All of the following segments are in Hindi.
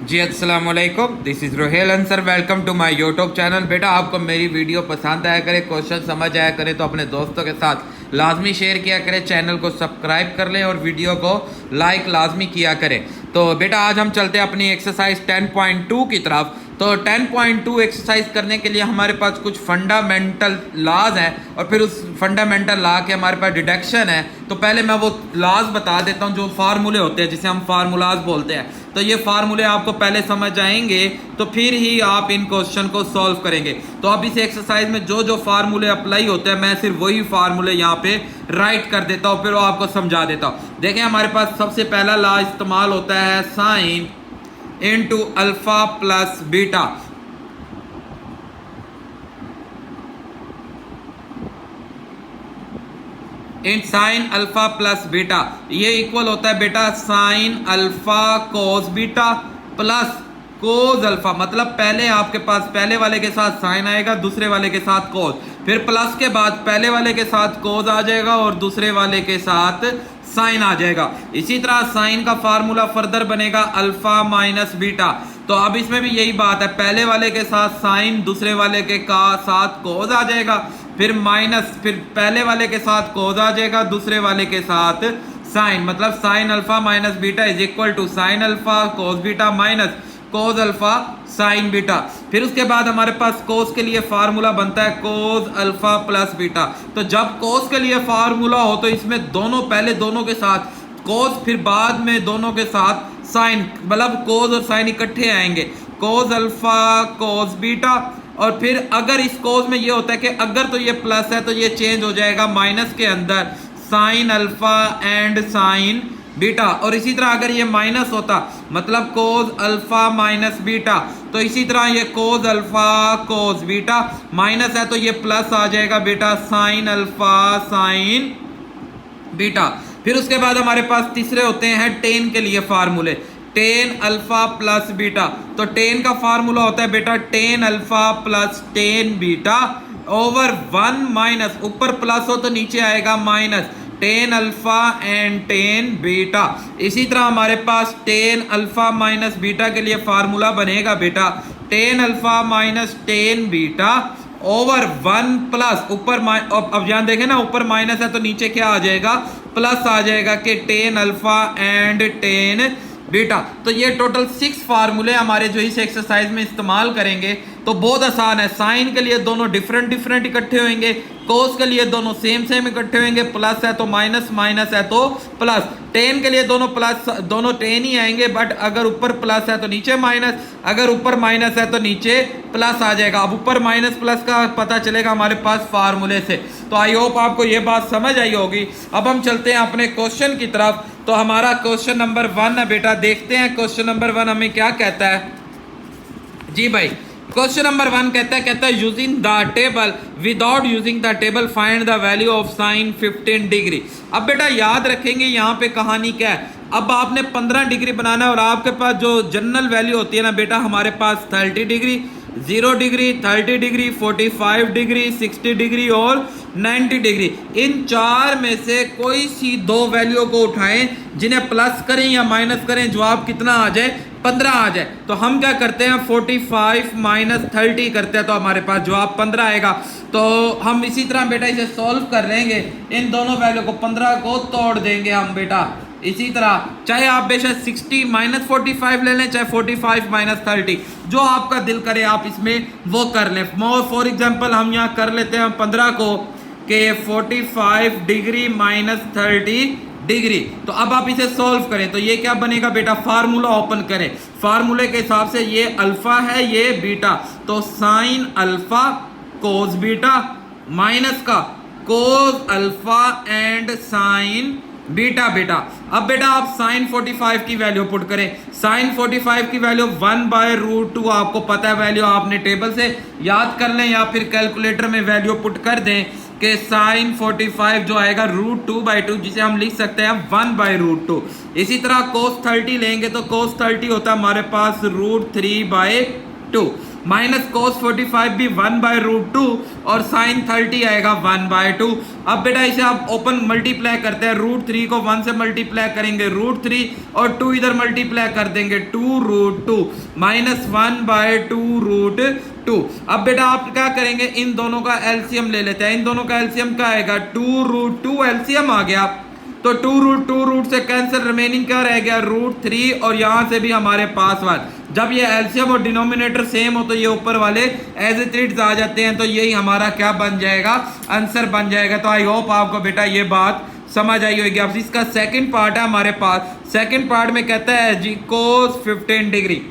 जी अस्सलाम वालेकुम, this is Rohel Ansar. Welcome to my YouTube channel. बेटा आपको मेरी वीडियो पसंद आया करे, क्वेश्चन समझ आया करे तो अपने दोस्तों के साथ लाजमी शेयर किया करें, चैनल को सब्सक्राइब कर लें और वीडियो को लाइक लाजमी किया करें। तो बेटा आज हम चलते हैं अपनी एक्सरसाइज 10.2 की तरफ। तो 10.2 एक्सरसाइज करने के लिए हमारे पास कुछ फंडामेंटल लॉज हैं और फिर उस फंडामेंटल लॉ के हमारे पास डिडक्शन है। तो पहले मैं वो लॉज बता देता हूँ जो फार्मूले होते हैं, जिसे हम फार्मूलाज बोलते हैं। तो ये फार्मूले आपको पहले समझ आएंगे तो फिर ही आप इन क्वेश्चन को सॉल्व करेंगे। तो अब इस एक्सरसाइज में जो जो फार्मूले अप्लाई होते हैं मैं सिर्फ वही फार्मूले यहाँ पे राइट कर देता हूँ, फिर वो आपको समझा देता हूँ। देखें हमारे पास सबसे पहला लॉ इस्तेमाल होता है sine into alpha plus beta. इन साइन अल्फा प्लस बीटा, ये इक्वल होता है बेटा sine alpha cos beta plus cos alpha. मतलब पहले आपके पास पहले वाले के साथ साइन आएगा, दूसरे वाले के साथ कोस, फिर प्लस के बाद पहले वाले के साथ कोस आ जाएगा और दूसरे वाले के साथ साइन आ जाएगा। इसी तरह साइन का फार्मूला फर्दर बनेगा अल्फा माइनस बीटा। तो अब इसमें भी यही बात है, पहले वाले के साथ साइन, दूसरे वाले के साथ कोस आ जाएगा, फिर माइनस, फिर पहले वाले के साथ कोस आ जाएगा, दूसरे वाले के साथ साइन। मतलब sine alpha minus beta is equal to sine alpha cos beta minus cos alpha sine beta. फिर उसके बाद हमारे पास कोस के लिए फार्मूला बनता है कोस अल्फा प्लस बीटा। तो जब कोस के लिए फार्मूला हो तो इसमें दोनों, पहले दोनों के साथ कोस, फिर बाद में दोनों के साथ साइन, मतलब कोस और साइन इकट्ठे आएंगे, कोस अल्फा कोस बीटा। और फिर अगर इस कोस में ये होता है कि अगर तो ये प्लस है तो ये चेंज हो जाएगा माइनस के अंदर sign alpha and sine beta. और इसी तरह अगर ये माइनस होता मतलब कोस अल्फा माइनस बीटा, तो इसी तरह ये कोस अल्फा कोस बीटा, माइनस है तो ये प्लस आ जाएगा बेटा साइन अल्फा साइन बीटा। फिर उसके बाद हमारे पास तीसरे होते हैं टेन के लिए फार्मूले, टेन अल्फा प्लस बीटा। तो टेन का फार्मूला होता है बेटा tan alpha plus tan beta over 1 minus, ऊपर प्लस हो तो नीचे आएगा minus, ten alpha and tan beta. इसी तरह हमारे पास टेन अल्फा माइनस बीटा के लिए फार्मूला बनेगा बेटा tan alpha minus tan beta over 1 plus, ऊपर अब ध्यान देखें ना, ऊपर माइनस है तो नीचे क्या आ जाएगा, प्लस आ जाएगा कि ten alpha and tan beta. तो ये टोटल 6 फार्मूले हमारे जो इस एक्सरसाइज में इस्तेमाल करेंगे। तो बहुत आसान है, साइन के लिए दोनों डिफरेंट डिफरेंट इकट्ठे होंगे, कोस के लिए दोनों सेम सेम इकट्ठे होंगे, प्लस है तो माइनस, माइनस है तो प्लस, टेन के लिए दोनों प्लस, दोनों टेन ही आएंगे, बट अगर ऊपर प्लस है तो नीचे माइनस, अगर ऊपर माइनस है तो नीचे प्लस आ जाएगा। अब ऊपर माइनस प्लस का पता चलेगा हमारे पास फार्मूले से। तो आई होप आपको ये बात समझ आई होगी। अब हम चलते हैं अपने क्वेश्चन की तरफ। तो हमारा क्वेश्चन नंबर 1 है बेटा, देखते हैं क्वेश्चन नंबर 1 हमें क्या कहता है। जी भाई, क्वेश्चन नंबर 1 कहता है using the table, without using the table find the value of sine 15 degree. अब बेटा याद रखेंगे यहाँ पे कहानी क्या है। अब आपने 15 डिग्री बनाना है और आपके पास जो जनरल वैल्यू होती है ना बेटा, हमारे पास 30 degree, 0 degree, 30 degree, 45 degree, 60 degree और 90 डिग्री। इन चार में से कोई सी दो वैल्यू को उठाएं, जिन्हें प्लस करें या माइनस करें, जवाब कितना आ जाए, 15 आ जाए। तो हम क्या करते हैं 45 माइनस 30 करते हैं तो हमारे पास जवाब 15 आएगा। तो हम इसी तरह बेटा इसे सॉल्व कर लेंगे, इन दोनों वैल्यू को 15 को तोड़ देंगे हम बेटा। इसी तरह चाहे आप बेशक 60 माइनस 45 ले लें, चाहे 45 माइनस 30, जो आपका दिल करे आप इसमें वो कर लें। फॉर एग्जांपल हम यहाँ कर लेते हैं 15 को कि 45 डिग्री माइनस 30 डिग्री। तो अब आप इसे सॉल्व करें तो ये क्या बनेगा बेटा, फार्मूला ओपन करें, फार्मूले के हिसाब से ये अल्फा है, ये बीटा, तो sine alpha cos beta minus का cos alpha and sine beta बेटा। अब बेटा आप साइन 45 की वैल्यू पुट करें, साइन 45 की वैल्यू 1/√2 आपको पता है वैल्यू, आपने टेबल से याद कर लें या फिर कैलकुलेटर में वैल्यू पुट कर दें कि साइन 45 जो आएगा √2/2, जिसे हम लिख सकते हैं 1/√2। इसी तरह कोस 30 लेंगे तो कोस 30 होता है हमारे पास √3/2। माइनस cos 45 भी 1/√2 और sin 30 आएगा 1/2। अब बेटा इसे आप ओपन मल्टीप्लाई करते हैं, √3 को 1 से मल्टीप्लाई करेंगे √3 और 2 इधर मल्टीप्लाई कर देंगे 2√2 माइनस 1/2√2। अब बेटा आप क्या करेंगे, इन दोनों का एलसीएम ले लेते हैं। इन दोनों का एलसीएम क्या आएगा, 2√2 एलसीएम आ गया तो 2√2 से कैंसिल, रिमेनिंग क्या रह गया √3 और यहां से भी हमारे पास 1। जब ये एलसीएम और डिनोमिनेटर सेम हो तो ये ऊपर वाले एज इट इज आ जाते हैं, तो यही हमारा क्या बन जाएगा, आंसर बन जाएगा। तो आई होप आपको बेटा ये बात समझ आई होगी। अब इसका सेकंड पार्ट है हमारे पास। सेकंड पार्ट में कहता है जी cos 15 डिग्री।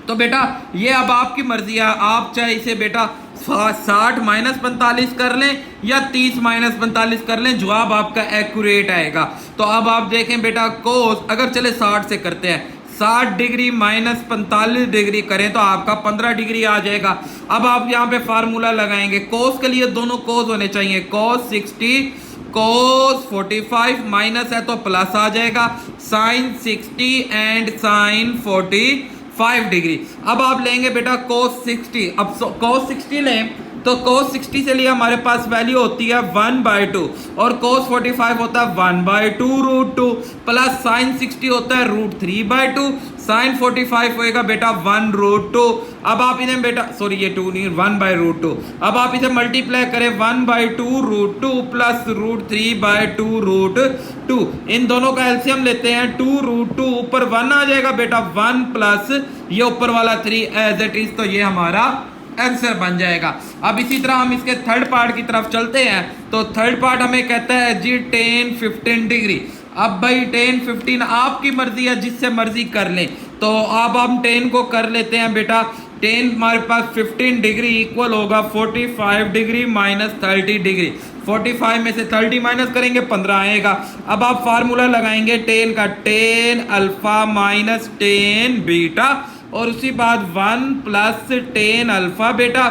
तो बेटा ये अब आपकी मर्जी है, आप चाहे इसे बेटा 60 माइनस 45 कर लें या 30 माइनस 45 कर लें, जवाब आपका एक्यूरेट आएगा। तो अब आप देखें बेटा कोस, अगर चले 60 से करते हैं, 60 डिग्री माइनस 45 डिग्री करें तो आपका 15 डिग्री आ जाएगा। अब आप यहाँ पे फार्मूला लगाएंगे, कोस के लिए दोनों कोस होने चाहिए, cos 60 cos 45 माइनस है तो प्लस आ जाएगा, sin 60 एंड sin 45 डिग्री। अब आप लेंगे बेटा cos 60, अब cos 60 लें तो cos 60 से लिए हमारे पास वैल्यू होती है 1/2 और cos 45 होता है 1/2√2 प्लस sin 60 होता है √3/2, sin 45 होएगा बेटा 1√2। अब आप इन्हें बेटा सॉरी ये 2 नहीं 1/√2, अब आप इसे मल्टीप्लाई करें 1/2√2 प्लस √3/2√2। इन दोनों का एलसीएम लेते हैं, 2√2 ऊपर 1 आ जाएगा बेटा, 1 प्लस ये ऊपर वाला 3 एज इट इज, तो ये हमारा आंसर बन जाएगा। अब इसी तरह हम इसके थर्ड पार्ट की तरफ चलते हैं। तो थर्ड पार्ट हमें कहता है जी tan 15 डिग्री। अब भाई tan 15 आपकी मर्जी है, जिससे मर्जी कर लें। तो अब हम tan को कर लेते हैं बेटा, tan हमारे पास 15 डिग्री इक्वल होगा 45 डिग्री माइनस 30 डिग्री। 45 में से 30 माइनस करेंगे 15 आएगा। अब आप फार्मूला लगाएंगे tan का, tan alpha minus tan beta और उसी बाद 1 plus tan alpha beta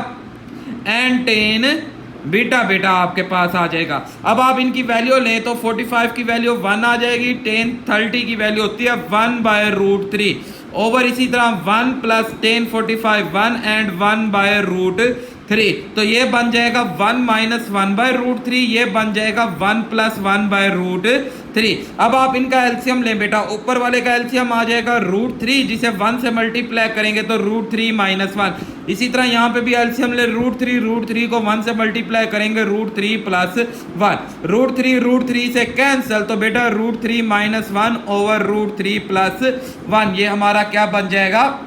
and tan beta बेटा आपके पास आ जाएगा। अब आप इनकी वैल्यू लें तो 45 की वैल्यू 1 आ जाएगी, tan 30 की वैल्यू होती है 1/√3 ओवर इसी तरह 1 प्लस tan 45 1 एंड 1/√3। तो ये बन जाएगा 1 माइनस 1/√3, ये बन जाएगा 1 प्लस 1/√3। अब आप इनका एलसीएम लें बेटा, ऊपर वाले का एलसीएम आ जाएगा √3, जिसे 1 से मल्टीप्लाई करेंगे तो √3 माइनस 1। इसी तरह यहाँ पे भी एलसीएम ले √3 को 1 से मल्टीप्लाई करेंगे √3 प्लस 1। √3 से कैंसिल, तो बेटा √3 माइनस 1 ओवर √3 प्लस 1, ये हमारा क्या बन जाएगा,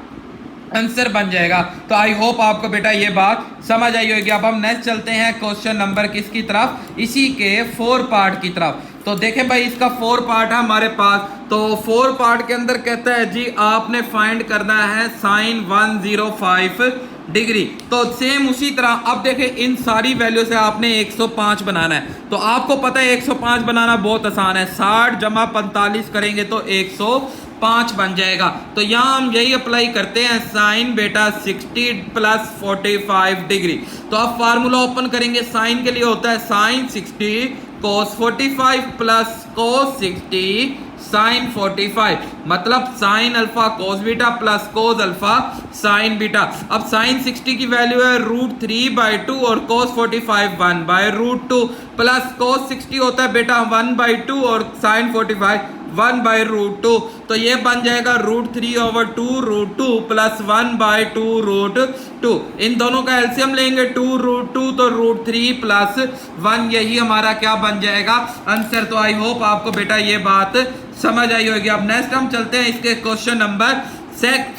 आंसर बन जाएगा। तो आई होप आपको बेटा ये बात समझ आई होगी। अब हम नेक्स्ट चलते हैं क्वेश्चन नंबर किसकी तरफ, इसी के 4 पार्ट की तरफ। तो देखें भाई इसका 4 पार्ट है हमारे पास। तो 4 पार्ट के अंदर कहता है जी आपने फाइंड करना है sin 105 डिग्री। तो सेम उसी तरह अब देखें इन सारी वैल्यू से आपने 105 बनाना है। तो आपको पता है 105 बनाना बहुत आसान है, 60 जमा 45 करेंगे तो 105 बन जाएगा। तो यहाँ हम यही अप्लाई करते हैं, साइन बेटा 60 प्लस 45 डिग्री। तो अब फार्मूला ओपन करेंगे, साइन के लिए होता है sine 60 cos 45 plus cos 60 sine 45, मतलब sine alpha cos beta plus cos alpha sine beta. अब साइन 60 की वैल्यू है √3/2 और cos 45 1/√2 प्लस cos 60 होता है बेटा 1/2 और साइन 45 1/√2। तो ये बन जाएगा √3/2√2 प्लस 1/2√2। इन दोनों का एलसीएम लेंगे 2√2 तो √3 प्लस 1, यही हमारा क्या बन जाएगा, आंसर। तो आई होप आपको बेटा ये बात समझ आई होगी। अब नेक्स्ट हम चलते हैं इसके क्वेश्चन नंबर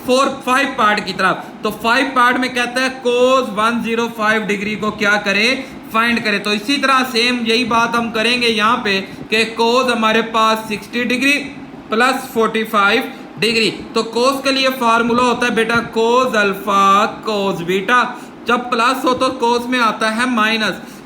5 पार्ट की तरफ। तो 5 पार्ट में कहता है cos 105 डिग्री को क्या करें, फाइंड करें। तो इसी तरह सेम यही बात हम करेंगे यहाँ पे कि cos हमारे पास 60 डिग्री प्लस 45 डिग्री। तो cos के लिए फार्मूला होता है बेटा cos अल्फा cos बीटा, जब प्लस हो तो cos में आता है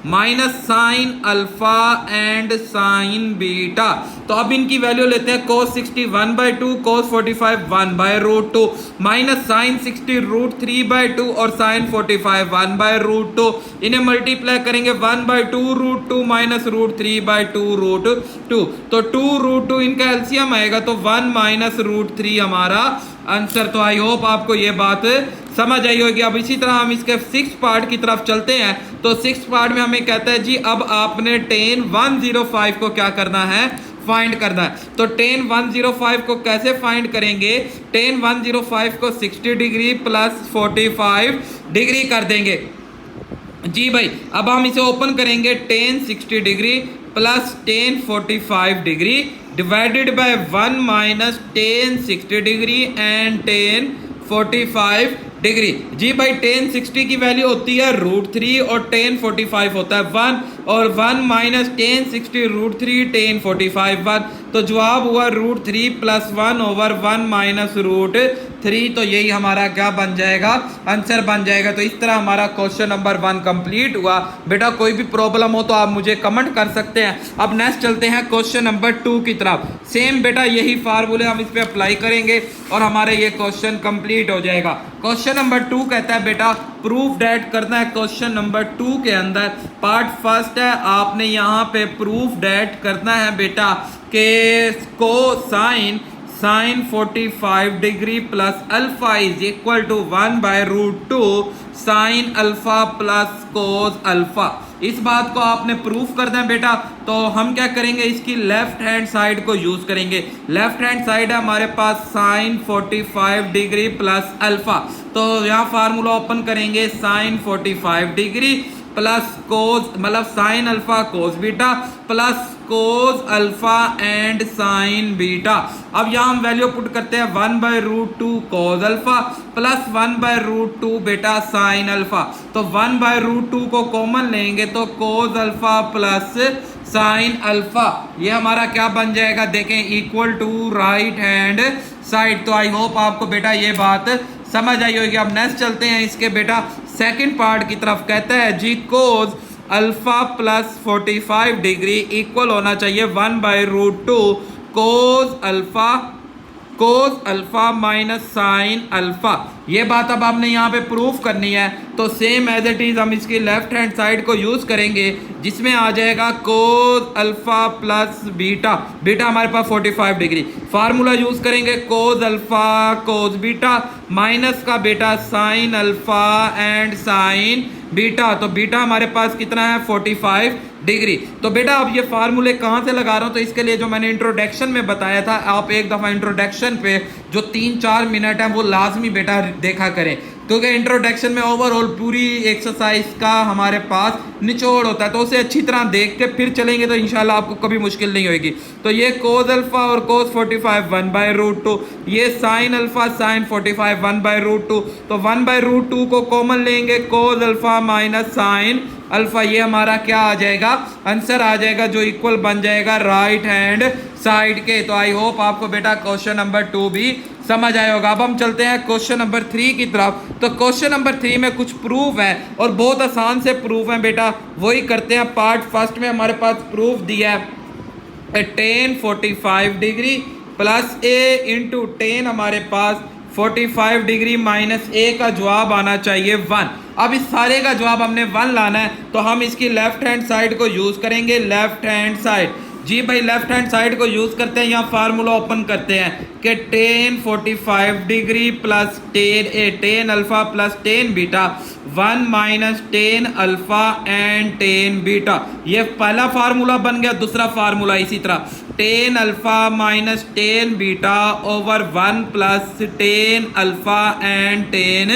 minus sine alpha and sine beta. तो अब इनकी वैल्यू लेते हैं, cos 60 1/2 cos 45 1/√2 माइनस साइन 60 √3/2 और साइन 45 1/√2। इन्हें मल्टीप्लाई करेंगे 1/2√2 माइनस √3/2√2। तो 2√2 इनका एलसीएम आएगा तो 1 माइनस √3 हमारा आंसर। तो आई होप आपको ये बात समझ आई होगी। अब इसी तरह हम इसके सिक्स पार्ट की तरफ चलते हैं। तो सिक्स पार्ट में हमें कहता है जी अब आपने tan 105 को क्या करना है, फाइंड करना है। तो tan 105 को कैसे फाइंड करेंगे, tan 105 को 60 डिग्री प्लस 45 डिग्री कर देंगे जी भाई। अब हम इसे ओपन करेंगे, tan 60 degree plus tan 45 degree divided by 1 minus tan 60 degree and tan 45 degree जी भाई। tan 60 की वैल्यू होती है √3 और tan 45 होता है 1 और 1 माइनस tan 60 √3 tan 45 1। तो जवाब हुआ √3 प्लस 1 ओवर 1 माइनस √3। तो यही हमारा क्या बन जाएगा, आंसर बन जाएगा। तो इस तरह हमारा क्वेश्चन नंबर 1 कंप्लीट हुआ। बेटा कोई भी प्रॉब्लम हो तो आप मुझे कमेंट कर सकते हैं। अब नेक्स्ट चलते हैं क्वेश्चन नंबर 2 की तरफ। सेम बेटा यही फार्मूले हम इस पे अप्लाई करेंगे और हमारे ये क्वेश्चन कंप्लीट हो जाएगा। क्वेश्चन नंबर 2 कहता है बेटा प्रूफ डेट करना है। क्वेश्चन नंबर 2 के अंदर पार्ट फर्स्ट है, आपने यहाँ पे प्रूफ डेट करना है बेटा के cosine sin 45 degree plus alpha is equal to 1/√2 sin अल्फा प्लस कोस अल्फा। इस बात को आपने प्रूफ करना है बेटा। तो हम क्या करेंगे, इसकी लेफ्ट हैंड साइड को यूज करेंगे। लेफ्ट हैंड साइड है हमारे पास sin 45 डिग्री प्लस अल्फा। तो यहाँ फार्मूला ओपन करेंगे, sin 45 डिग्री प्लस कोस मतलब sine alpha cos beta plus cos alpha and sine beta. अब यहाँ हम वैल्यू पुट करते हैं 1/√2 कोस अल्फा प्लस 1/√2 बेटा साइन अल्फा। तो 1/√2 को कॉमन लेंगे तो cos alpha plus sine alpha, ये हमारा क्या बन जाएगा देखें, equal to right hand side. तो आई होप आपको बेटा ये बात समझ आई होगी। अब नेक्स्ट चलते हैं इसके बेटा सेकंड पार्ट की तरफ। कहता है जी cos alpha plus 45 degree equal होना चाहिए 1/√2 cos alpha minus sine alpha. ये बात अब आपने यहाँ पे प्रूफ करनी है। तो सेम एज इट इज हम इसकी लेफ्ट हैंड साइड को यूज करेंगे जिसमें आ जाएगा कोस अल्फा प्लस बीटा। बीटा हमारे पास 45 डिग्री, फार्मूला यूज करेंगे कोस अल्फा कोस बीटा माइनस का बेटा sine alpha and sine beta. तो बीटा हमारे पास कितना है 45 डिग्री। तो बेटा अब ये फार्मूले कहाँ से लगा रहा हूँ, तो इसके लिए जो मैंने इंट्रोडक्शन में बताया था, आप एक दफ़ा इंट्रोडक्शन पे जो 3-4 मिनट है वो लाजमी बेटा देखा करें, क्योंकि इंट्रोडक्शन में ओवरऑल पूरी एक्सरसाइज का हमारे पास निचोड़ होता है। तो उसे अच्छी तरह देख के फिर चलेंगे तो इंशाल्लाह आपको कभी मुश्किल नहीं होगी। तो ये कोस अल्फा और कोस 45 1/√2, ये साइन अल्फा साइन 45 1/√2। तो 1/√2 को कॉमन लेंगे, कोस अल्फा माइनस साइन अल्फा, ये हमारा क्या आ जाएगा, आंसर आ जाएगा जो इक्वल बन जाएगा राइट हैंड साइड के। तो आई होप आपको बेटा क्वेश्चन नंबर 2 भी समझ आया होगा। अब हम चलते हैं क्वेश्चन नंबर 3 की तरफ। तो क्वेश्चन नंबर 3 में कुछ प्रूफ है और बहुत आसान से प्रूफ है बेटा, वही करते हैं। पार्ट फर्स्ट में हमारे पास प्रूफ दिया है tan 45 degree plus a into tan हमारे पास 45 डिग्री माइनस a का जवाब आना चाहिए 1। अब इस सारे का जवाब हमने 1 लाना है तो हम इसकी लेफ्ट हैंड साइड को यूज करेंगे। लेफ्ट हैंड साइड जी भाई, लेफ्ट हैंड साइड को यूज करते हैं। यहाँ फार्मूला ओपन करते हैं कि tan 45 degree plus tan alpha plus tan beta 1 minus tan alpha and tan beta. ये पहला फार्मूला बन गया। दूसरा फार्मूला इसी तरह tan alpha minus tan beta over 1 plus tan alpha and tan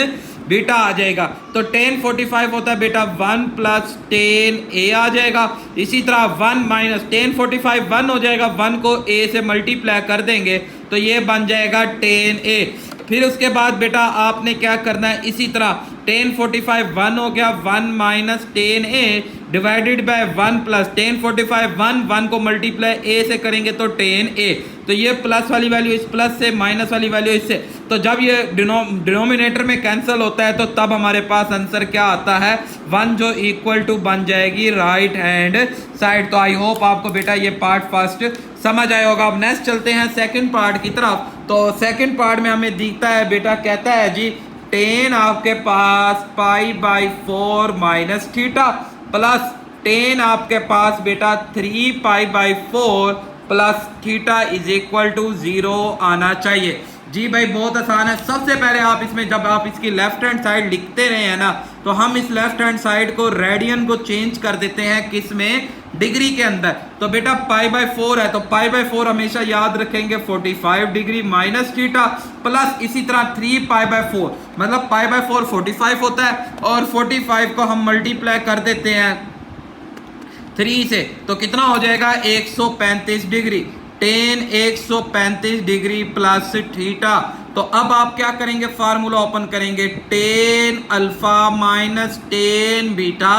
beta आ जाएगा। तो tan 45 होता है बेटा 1 प्लस tan a आ जाएगा। इसी तरह 1 माइनस tan 45 1 हो जाएगा, 1 को a से मल्टीप्लाई कर देंगे तो ये बन जाएगा tan a। फिर उसके बाद बेटा आपने क्या करना है, इसी तरह tan 45 1 हो गया, 1 minus tan a divided by 1 plus tan 45 1 को मल्टीप्लाई a से करेंगे तो tan a। तो ये प्लस वाली वैल्यू इस प्लस से, माइनस वाली वैल्यू इससे, तो जब ये डिनोमिनेटर में कैंसिल होता है तो तब हमारे पास आंसर क्या आता है 1, जो इक्वल टू बन जाएगी राइट हैंड साइड। तो आई होप आपको बेटा ये पार्ट फर्स्ट समझ आया होगा। अब नेक्स्ट चलते हैं सेकंड पार्ट की तरफ। तो सेकंड पार्ट में हमें दिखता है बेटा, कहता है जी tan आपके पास π/4 माइनस थीटा प्लस tan आपके पास बेटा 3π/4 plus theta is equal to 0 आना चाहिए जी भाई बहुत आसान है। सबसे पहले आप इसमें जब आप इसकी लेफ्ट हैंड साइड लिखते रहे हैं ना, तो हम इस लेफ्ट हैंड साइड को रेडियन को चेंज कर देते हैं किस में, डिग्री के अंदर। तो बेटा π/4 है, तो π/4 हमेशा याद रखेंगे 45 डिग्री माइनस थीटा प्लस इसी तरह 3π/4, मतलब π/4 45 होता है और 45 को हम मल्टीप्लाई कर देते हैं 3 से, तो कितना हो जाएगा 135 degree. Ten 135 degree plus theta. तो अब आप क्या करेंगे, फार्मूला ओपन करेंगे, ten alpha minus tan beta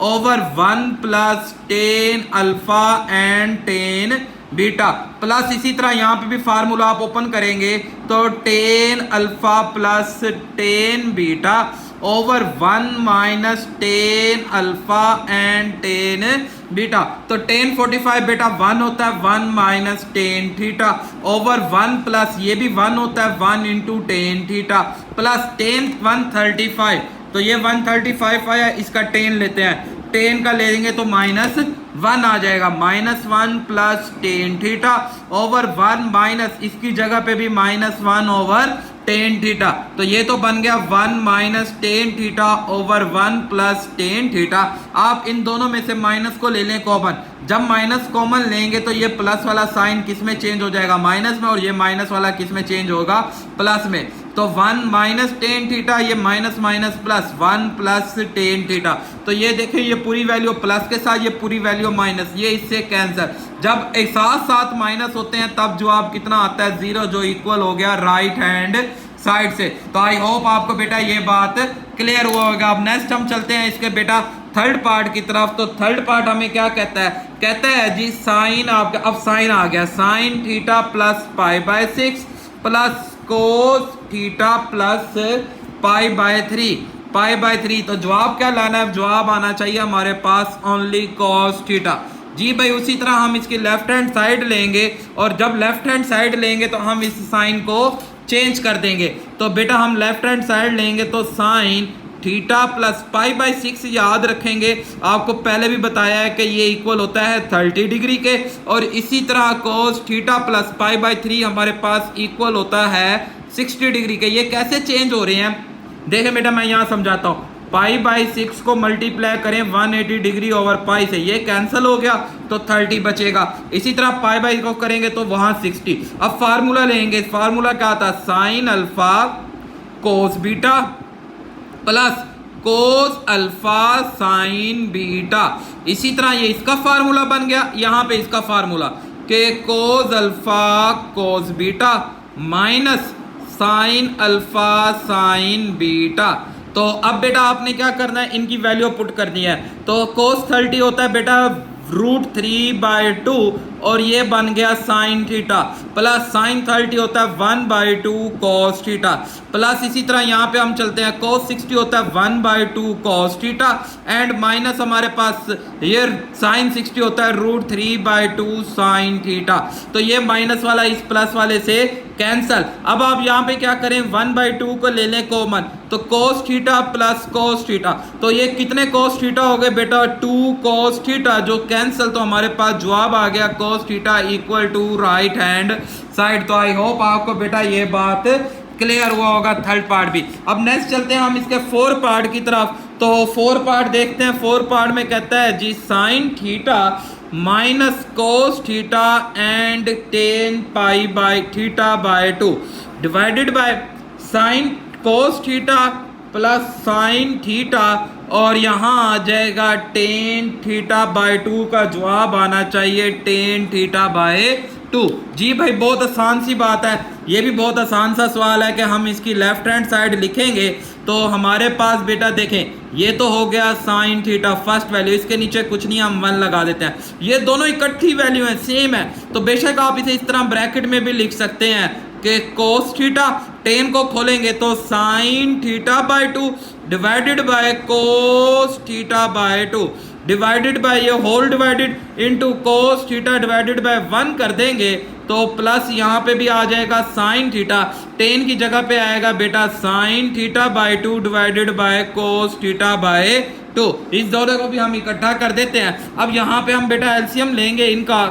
over 1 plus tan alpha and tan beta plus इसी तरह यहां पे भी फार्मूला आप ओपन करेंगे तो ten alpha plus tan beta over 1 minus ten alpha and tan beta. तो टेन 45 बेटा 1 होता है 1 minus tan theta over 1 plus ये भी 1 होता है 1 into tan theta plus ten 135। तो ये 135 आया, इसका 10 लेते हैं, 10 का ले लेंगे तो -1 आ जाएगा, -1 plus tan theta over 1 minus इसकी जगह पे भी -1 ओवर टेन थीटा। तो ये तो बन गया 1 minus tan theta over 1 plus tan theta. आप इन दोनों में से माइनस को ले लें कॉमन, जब माइनस कॉमन लेंगे तो ये प्लस वाला साइन किस में चेंज हो जाएगा, माइनस में, और ये माइनस वाला किस में चेंज होगा, प्लस में। तो 1 माइनस टेन थीटा, ये minus minus plus 1 plus tan theta. तो ये देखिए ये पूरी वैल्यू प्लस के साथ, ये पूरी वैल्यू माइनस, ये इससे कैंसर। जब एक साथ साथ माइनस होते हैं तब जवाब कितना आता है 0, जो इक्वल हो गया राइट हैंड साइड से। तो आई होप आपको बेटा ये बात क्लियर हुआ होगा। अब नेक्स्ट हम चलते हैं इसके बेटा थर्ड पार्ट की तरफ। तो थर्ड पार्ट हमें क्या कहता है, कहता है जी साइन आपका, अब साइन आ गया, साइन थीटा प्लस π/6 प्लस कोस थीटा प्लस π/3 तो जवाब क्या लाना है, जवाब आना चाहिए हमारे पास ओनली कॉस थीटा। जी भाई उसी तरह हम इसकी लेफ्ट हैंड साइड लेंगे और जब लेफ्ट हैंड साइड लेंगे तो हम इस साइन को चेंज कर देंगे। तो बेटा हम लेफ्ट हैंड साइड लेंगे तो साइन थीटा प्लस π/6 याद रखेंगे, आपको पहले भी बताया है कि ये इक्वल होता है 30 डिग्री के, और इसी तरह कोस थीटा प्लस π/3 हमारे पास इक्वल होता है 60 डिग्री के। ये कैसे चेंज हो रहे हैं देखें बेटा, मैं यहाँ समझाता हूँ। π/6 को मल्टीप्लाई करें 180 डिग्री ओवर पाई से, ये कैंसिल हो गया तो 30 बचेगा। इसी तरह π/6 को करेंगे तो वहां 60। अब फार्मूला लेंगे, फार्मूला क्या था, sign alpha cos beta plus cos alpha sine beta. इसी तरह ये इसका फार्मूला बन गया, यहां पे इसका फार्मूला के कोस alpha cos beta minus sine alpha sine beta. तो अब बेटा आपने क्या करना है, इनकी वैल्यू पुट करनी है। तो कोस 30 होता है बेटा √3/2 और ये बन गया साइन थीटा प्लस साइन 30 होता है 1/2 कॉस थीटा प्लस इसी तरह यहाँ पे हम चलते हैं कोस 60 होता है 1/2 कॉस थीटा एंड माइनस हमारे पास ये साइन 60 होता है √3/2 साइन थीटा। तो ये माइनस वाला इस प्लस वाले से कैंसल। अब आप यहाँ पे क्या करें 1/2 को ले लें कॉमन, तो cos theta plus cos theta, तो ये कितने कोस थीटा हो गए बेटा 2 कोस थीटा, जो कैंसल। तो हमारे पास जवाब आ गया cos theta equal to right hand side. तो आई होप आपको बेटा ये बात क्लियर हुआ होगा थर्ड पार्ट भी। अब नेक्स्ट चलते हैं हम इसके फोर्थ पार्ट की तरफ। तो फोर्थ पार्ट देखते हैं। फोर्थ पार्ट में कहता है जी sine theta minus cos theta and tan π/2 divided by sine cos theta plus sine theta और यहाँ आ जाएगा टेन θ/2 का जवाब आना चाहिए टेन θ/2। जी भाई बहुत आसान सी बात है, ये भी बहुत आसान सा सवाल है कि हम इसकी लेफ्ट हैंड साइड लिखेंगे तो हमारे पास बेटा देखें ये तो हो गया साइन थीटा फर्स्ट वैल्यू, इसके नीचे कुछ नहीं हम 1 लगा देते हैं। ये दोनों इकट्ठी वैल्यू है, सेम है, तो बेशक आप इसे इस तरह ब्रैकेट में भी लिख सकते हैं कि कोस थीटा 10 को खोलेंगे तो sine θ/2 divided by cos θ/2 divided by ये whole divided into cos theta divided by 1 कर देंगे तो प्लस यहाँ पे भी आ जाएगा साइन थीटा, 10 की जगह पे आएगा बेटा साइन θ/2 डिवाइडेड बाय कोस θ/2। इस दोनों को भी हम इकट्ठा कर देते हैं। अब यहाँ पे हम बेटा एलसीएम लेंगे इनका,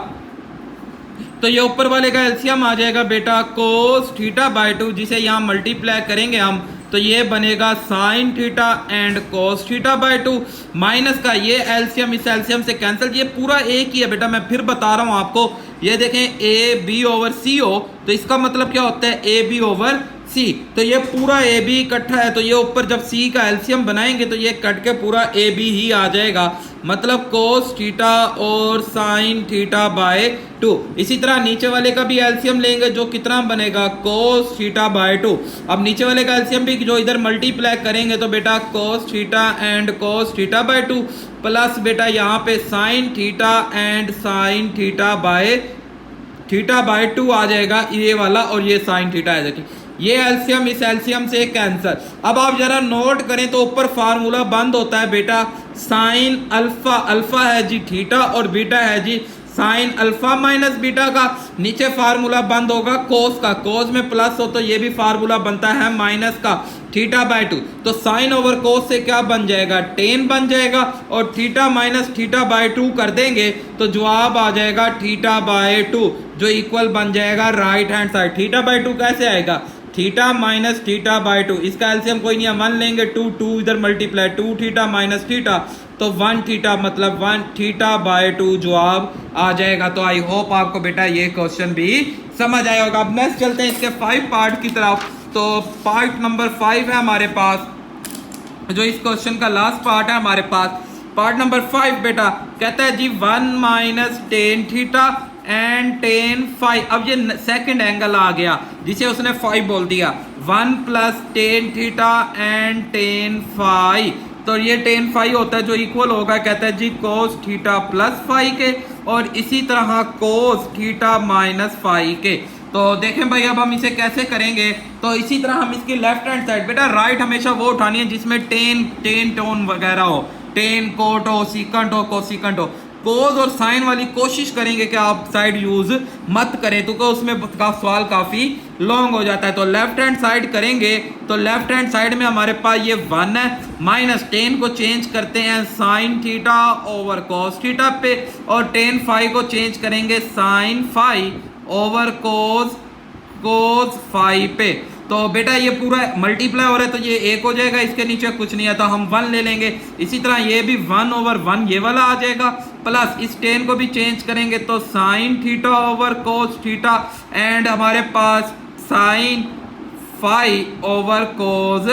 तो ये ऊपर वाले का एलसीएम आ जाएगा बेटा कोस थीटा बाय 2, जिसे यहाँ मल्टीप्लाई करेंगे हम तो ये बनेगा sign theta and cos theta by 2, minus का ये एलसीएम इस एलसीएम से कैंसिल, ये पूरा एक ही है बेटा, मैं फिर बता रहा हूँ आपको। ये देखें ए बी ओवर सी हो तो इसका मतलब क्या होता है ए बी ओवर सी, तो ये पूरा ए बी इकट्ठा है, तो ये ऊपर जब सी का एलसीएम बनाएंगे तो ये कट के पूरा ए बी ही आ जाएगा, मतलब कोस थीटा और साइन थीटा बाय 2। इसी तरह नीचे वाले का भी एलसीएम लेंगे जो कितना बनेगा कोस थीटा बाय 2। अब नीचे वाले का एलसीएम भी जो इधर मल्टीप्लाई करेंगे तो बेटा कोस theta and cos theta by 2 plus बेटा यहाँ पे sign theta and sine theta by 2 आ जाएगा ये वाला, और ये साइन थीटा है। देखिए ये एलसीएम इस एलसीएम से कैंसर। अब आप जरा नोट करें तो ऊपर फार्मूला बंद होता है बेटा साइन अल्फा, अल्फा है जी थीटा और बीटा है जी साइन अल्फा माइनस बीटा का, नीचे फार्मूला बंद होगा कोस का, कोस में प्लस हो तो ये भी फार्मूला बनता है माइनस का थीटा बाय 2, तो साइन ओवर कोस से क्या बन जाएगा टेन बन जाएगा, और थीटा माइनस थीटा बाय 2 कर देंगे तो जवाब आ जाएगा थीटा बाय 2, जो इक्वल बन जाएगा right hand side. Theta by 2 कैसे आएगा, थीटा माइनस थीटा बाय 2, इसका एलसीएम कोई नहीं है 1 लेंगे 2 इधर मल्टीप्लाई 2 थीटा माइनस थीटा तो 1 थीटा मतलब 1 थीटा बाय 2 जवाब आ जाएगा। तो आई होप आपको बेटा ये क्वेश्चन भी समझ आया होगा। अब नेक्स्ट चलते हैं इसके 5 पार्ट की तरफ। तो पार्ट नंबर 5 है हमारे पास, जो इस क्वेश्चन का लास्ट पार्ट है हमारे पास। पार्ट नंबर 5 बेटा कहता है जी 1 minus tan theta and ten five. अब ये सेकंड एंगल आ गया जिसे उसने 5 बोल दिया, 1 plus tan theta and ten five, तो ये टेन फाइव होता है जो इक्वल होगा कहता है जी कोस थीटा प्लस फाइव के, और इसी तरह कोस थीटा माइनस फाइव के। तो देखें भाई अब हम इसे कैसे करेंगे, तो इसी तरह हम इसकी लेफ्ट हैंड साइड बेटा राइट हमेशा वो उठानी है जिसमें टेन टोन वगैरह हो, टेन कोट हो, सीकंट हो, कोसिकंट हो। कोस और साइन वाली कोशिश करेंगे कि आप साइड यूज मत करें तो उसमें सवाल काफी लॉन्ग हो जाता है। तो लेफ्ट हैंड साइड करेंगे तो लेफ्ट हैंड साइड में हमारे पास ये 1 है, माइनस टेन को चेंज करते हैं sine theta over cos theta पे, और टेन फाइव को चेंज करेंगे साइन फाइव ओवर कोस फाइव पे। तो बेटा ये पूरा मल्टीप्लाई हो रहा है तो ये 1 हो जाएगा, इसके नीचे कुछ नहीं है तो हम 1 ले लेंगे। इसी तरह ये भी 1 ओवर 1 ये वाला आ जाएगा, प्लस इस टेन को भी चेंज करेंगे तो sine theta over cos theta, and हमारे पास साइन फाइव ओवर कोस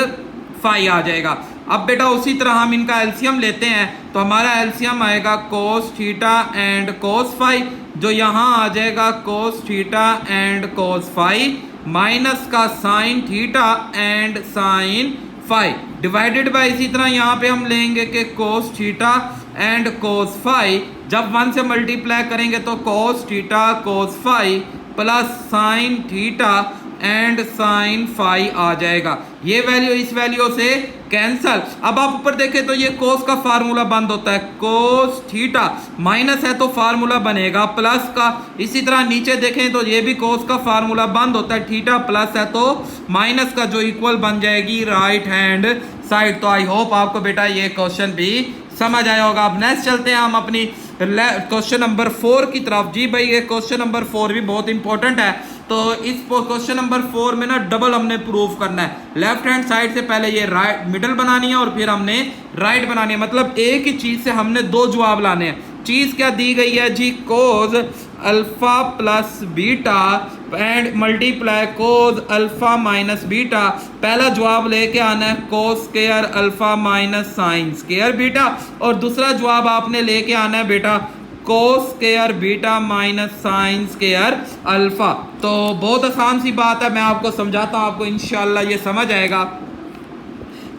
फाइव आ जाएगा। अब बेटा उसी तरह हम इनका एलसीएम लेते हैं तो हमारा एलसीएम आएगा cos theta and cos five, जो यहाँ आ जाएगा cos theta and cos five minus का sine theta and sine five divided by, इसी तरह यहाँ पे हम लेंगे कि cos theta and cos five, जब 1 से मल्टीप्लाई करेंगे तो cos theta cos five plus sine theta and sine five आ जाएगा। ये वैल्यू इस वैल्यू से कैंसल। अब आप ऊपर देखें तो ये कोस का फार्मूला बंद होता है, कोस थीटा माइनस है तो फार्मूला बनेगा प्लस का। इसी तरह नीचे देखें तो ये भी कोस का फार्मूला बंद होता है, थीटा प्लस है तो माइनस का, जो इक्वल बन जाएगी राइट हैंड साइड। तो आई होप आपको बेटा ये क्वेश्चन भी समझ आया होगा। अब नेक्स्ट चलते हैं हम अपनी क्वेश्चन नंबर 4 की तरफ। जी भाई ये क्वेश्चन नंबर 4 भी बहुत इंपॉर्टेंट है। तो इस क्वेश्चन नंबर 4 में ना डबल हमने प्रूफ करना है। लेफ्ट हैंड साइड से पहले ये राइट मिडल बनानी है और फिर हमने राइट बनानी है, मतलब एक ही चीज से हमने 2 जवाब लाने हैं। चीज क्या दी गई है जी, cos alpha plus beta and multiply cos alpha minus beta. पहला जवाब लेके आना है cos square alpha minus sine square beta, और दूसरा जवाब आपने लेके आना है बेटा cos square beta minus sine square alpha. तो बहुत आसान सी बात है, मैं आपको समझाता हूँ, आपको इंशाल्लाह ये समझ आएगा।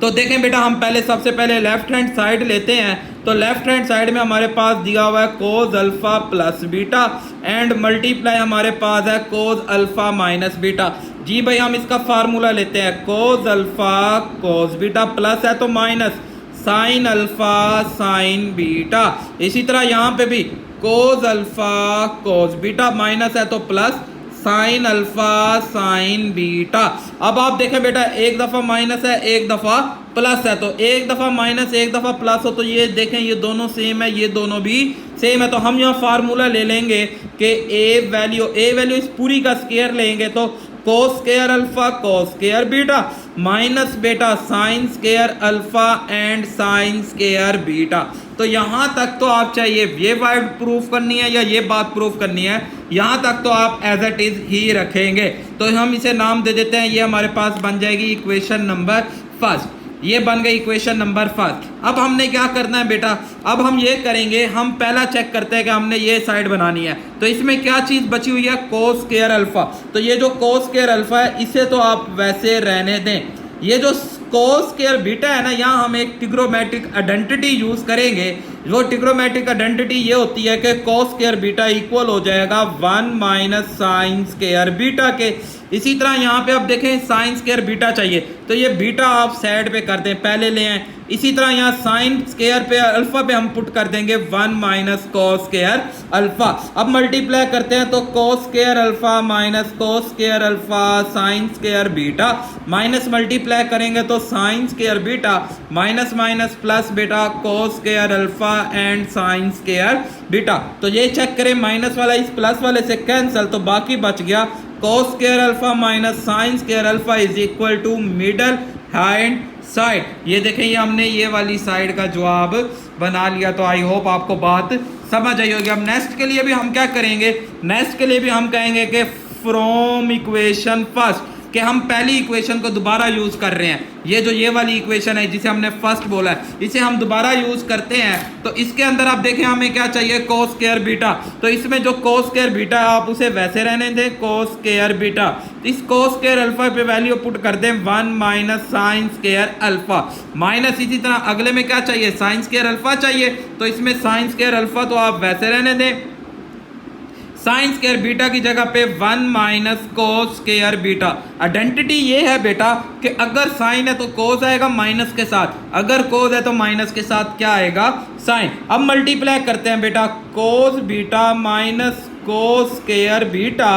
तो देखें बेटा हम पहले सबसे पहले लेफ्ट हैंड साइड लेते हैं। तो लेफ्ट हैंड साइड में हमारे पास दिया हुआ है कोस alpha plus beta and multiply हमारे पास है कोस अल्फा माइनस बीटा। जी भाई हम इसका फार्मूला लेते हैं, कोस अल्फा कोस बीटा प्लस है तो minus sine alpha sine beta. इसी तरह यहाँ पे भी कोस अल्फा कोस बीटा माइनस है तो plus sine alpha sine beta. अब आप देखें बेटा, एक दफा माइनस है एक दफा प्लस है, तो एक दफा माइनस एक दफा प्लस हो तो ये देखें ये दोनों सेम है, ये दोनों भी सेम है। तो हम यहाँ फार्मूला ले लेंगे कि ए वैल्यू इस पूरी का स्क्वायर लेंगे तो cos square alpha cos square beta minus बेटा sine square alpha and sine square beta. तो यहां तक तो आप चाहिए ये बात प्रूफ करनी है या ये बात प्रूफ करनी है, यहां तक तो आप एज इट इज ही रखेंगे। तो हम इसे नाम दे देते हैं, ये हमारे पास बन जाएगी इक्वेशन नंबर फर्स्ट। ये बन गई इक्वेशन नंबर फर्स्ट। अब हमने क्या करना है बेटा, अब हम ये करेंगे, हम पहला चेक करते हैं कि हमने ये साइड बनानी है। तो इसमें क्या चीज बची हुई है, कोस स्क्वायर अल्फा। तो ये जो कोस स्क्वायर अल्फा है इसे तो आप वैसे रहने दें। ये जो कोस स्क्वायर बीटा है ना, यहाँ हम एक ट्रिग्नोमेट्रिक आइडेंटिटी यूज करेंगे। वो ट्रिग्नोमेट्रिक आइडेंटिटी ये होती है कि कोस स्क्वायर बीटा इक्वल हो जाएगा 1 माइनस साइन स्क्वायर बीटा के। इसी तरह यहाँ पे आप देखें साइन स्क्वायर बीटा चाहिए तो ये बीटा आप साइड पे कर दें, पहले ले आए। इसी तरह यहाँ साइन स्क्वायर पे अल्फा पे हम पुट कर देंगे 1 माइनस कोस स्क्वायर अल्फा। अब मल्टीप्लाई करते हैं तो cos square alpha minus cos square alpha sine square beta, minus multiply करेंगे तो sine square beta minus minus plus बेटा cos square alpha and sine square beta. तो ये चेक करें, माइनस वाला इस प्लस वाले से कैंसिल, तो बाकी बच गया cos square alpha minus sine square alpha is equal to middle hand side. ये देखें, ये हमने ये वाली साइड का जवाब बना लिया। तो आई होप आपको बात समझ आई होगी। अब नेक्स्ट के लिए भी हम क्या करेंगे, नेक्स्ट के लिए भी हम कहेंगे कि फ्रॉम इक्वेशन फर्स्ट, कि हम पहली इक्वेशन को दोबारा यूज कर रहे हैं। ये जो ये वाली इक्वेशन है जिसे हमने फर्स्ट बोला है, इसे हम दोबारा यूज करते हैं। तो इसके अंदर आप देखें हमें क्या चाहिए, कोस स्क्वायर बीटा। तो इसमें जो कोस स्क्वायर बीटा है आप उसे वैसे रहने दें, कोस स्क्वायर बीटा। इस कोस स्क्वायर अल्फा पे वैल्यू पुट कर दें 1 minus sine square alpha, minus इसी तरह अगले में क्या चाहिए, साइन स्क्वायर अल्फा चाहिए। तो इसमें साइन स्क्वायर अल्फा तो आप वैसे रहने दें, साइन स्क्वायर बीटा की जगह पे 1 minus cos square beta. Identity ये है बेटा कि अगर साइन है तो कोस आएगा माइनस के साथ, अगर कोस है तो माइनस के साथ क्या आएगा, साइन। अब मल्टीप्लाई करते हैं बेटा, कोस beta minus cos square beta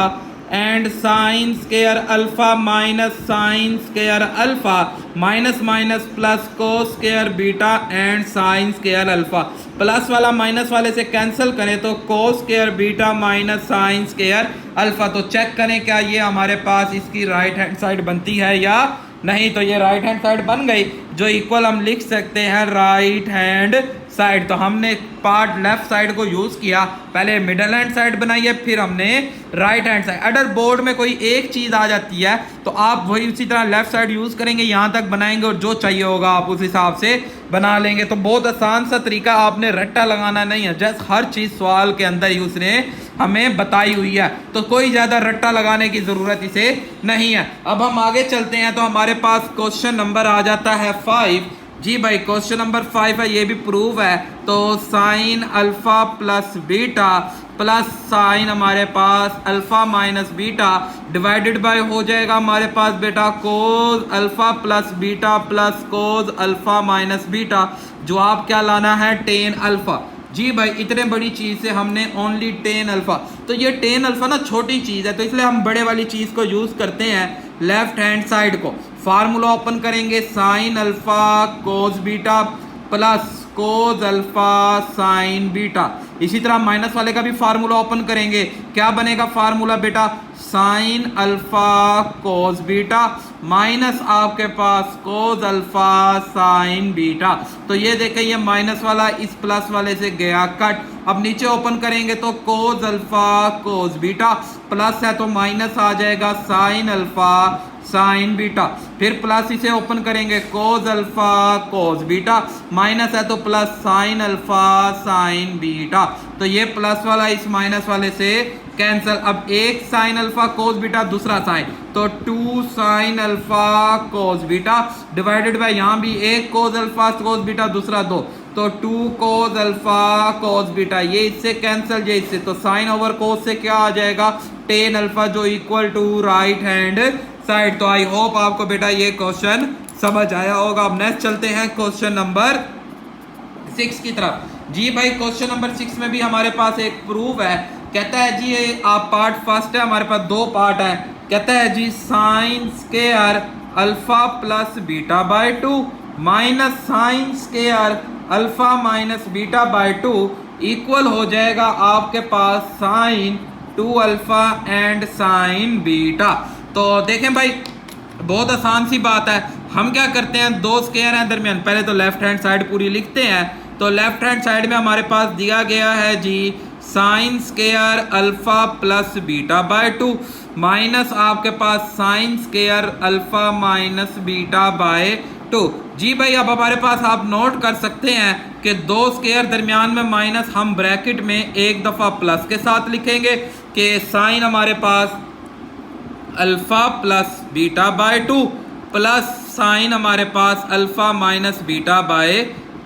and sine square alpha minus sine square alpha minus minus plus cos square beta and sine square alpha. Plus वाला माइनस वाले से कैंसिल करें तो cos square beta minus sine square alpha. तो चेक करें क्या ये हमारे पास इसकी राइट हैंड साइड बनती है या नहीं। तो ये राइट हैंड साइड बन गई, जो इक्वल हम लिख सकते हैं राइट हैंड साइड। तो हमने पार्ट लेफ्ट साइड को यूज किया, पहले मिडल हैंड साइड बनाई है, फिर हमने राइट हैंड साइड। अगर बोर्ड में कोई एक चीज आ जाती है तो आप वही उसी तरह लेफ्ट साइड यूज करेंगे, यहां तक बनाएंगे और जो चाहिए होगा आप उस हिसाब से बना लेंगे। तो बहुत आसान सा तरीका, आपने रट्टा लगाना नहीं है, जस्ट हर चीज सवाल के अंदर ही उसने हमें बताई हुई है, तो कोई ज्यादा रट्टा लगाने की जरूरत इसे नहीं है। अब हम आगे चलते हैं तो हमारे पास क्वेश्चन नंबर आ जाता है 5। जी भाई, क्वेश्चन नंबर 5 है, ये भी प्रूव है। तो sine alpha plus beta plus sine हमारे पास alpha minus beta divided by हो जाएगा हमारे पास बेटा cos alpha plus beta plus cos alpha minus beta. जवाब क्या लाना है, टेन अल्फा। जी भाई, इतने बड़ी चीज से हमने ओनली टेन अल्फा, तो ये टेन अल्फा ना छोटी चीज है, तो इसलिए हम बड़े वाली चीज को यूज करते हैं लेफ्ट हैंड साइड को। फार्मूला ओपन करेंगे, sign alpha cos beta plus cos alpha sine beta. इसी तरह माइनस वाले का भी फार्मूला ओपन करेंगे, क्या बनेगा फार्मूला बेटा, sine alpha cos beta minus आपके पास कोस अल्फा साइन बीटा। तो ये देखें, ये माइनस वाला इस प्लस वाले से गया कट। अब नीचे ओपन करेंगे तो cos alpha cos beta, plus है तो माइनस आ जाएगा साइन अल्फा साइन बीटा, फिर प्लस इसे ओपन करेंगे कोस अल्फा कोस बीटा, माइनस है तो plus sine alpha sine beta. तो ये प्लस वाला इस माइनस वाले से कैंसिल। अब एक साइन अल्फा कोस बीटा, दूसरा साइन, तो 2 sine alpha cos beta divided bye यहाँ भी एक कोस अल्फा कोस बीटा, दूसरा 2, तो 2 कोस अल्फा कोस बीटा। ये इससे कैंसिल, ये इससे, तो साइन ओवर कोस से क्या आ जाएगा, टेन अल्फा, जो equal to right hand side. तो आई होप आपको बेटा ये क्वेश्चन समझ आया होगा। अब नेक्स्ट चलते हैं क्वेश्चन नंबर 6 की तरफ। जी भाई, क्वेश्चन नंबर 6 में भी हमारे पास एक प्रूफ है कहता है जी ये आप पार्ट फर्स्ट है, हमारे पास दो पार्ट है। कहता है जी sine square alpha plus beta by 2 minus sine square alpha minus beta by 2 equal हो जाएगा आपके पास sine 2 alpha and sine beta. तो देखें भाई बहुत आसान सी बात है, हम क्या करते हैं, दो स्क्वायर हैं दरमियान, पहले तो लेफ्ट हैंड साइड पूरी लिखते हैं। तो लेफ्ट हैंड साइड में हमारे पास दिया गया है जी sine square alpha plus beta by 2 minus आपके पास sine square alpha minus beta by 2। जी भाई अब हमारे पास आप नोट कर सकते हैं कि दो स्क्वायर दरमियान में माइनस हम ब्रैकेट में एक दफ़ा प्लस के साथ लिखेंगे कि साइन हमारे पास alpha plus beta by 2 plus sine हमारे पास अल्फा माइनस बीटा बाय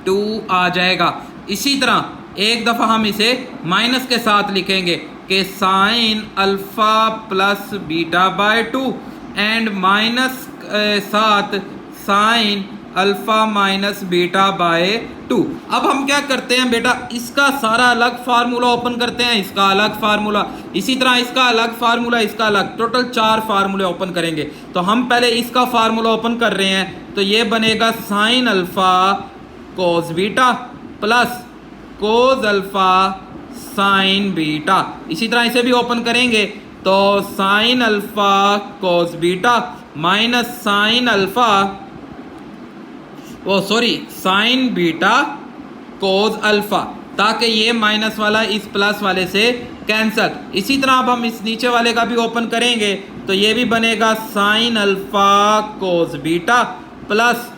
2 आ जाएगा। इसी तरह एक दफ़ा हम इसे माइनस के साथ लिखेंगे कि sine alpha plus beta by 2 and minus साथ sine alpha minus beta by 2। अब हम क्या करते हैं बेटा, इसका सारा अलग फार्मूला ओपन करते हैं, इसका अलग फार्मूला, इसी तरह इसका अलग फार्मूला, इसका अलग, टोटल 4 फार्मूले ओपन करेंगे। तो हम पहले इसका फार्मूला ओपन कर रहे हैं, तो ये बनेगा sine alpha cos beta plus cos alpha sine beta. इसी तरह इसे भी ओपन करेंगे तो sine alpha cos beta minus sine alpha sine beta cos alpha, ताकि ये माइनस वाला इस प्लस वाले से कैंसल। इसी तरह अब हम इस नीचे वाले का भी ओपन करेंगे तो ये भी बनेगा sine alpha cos beta plus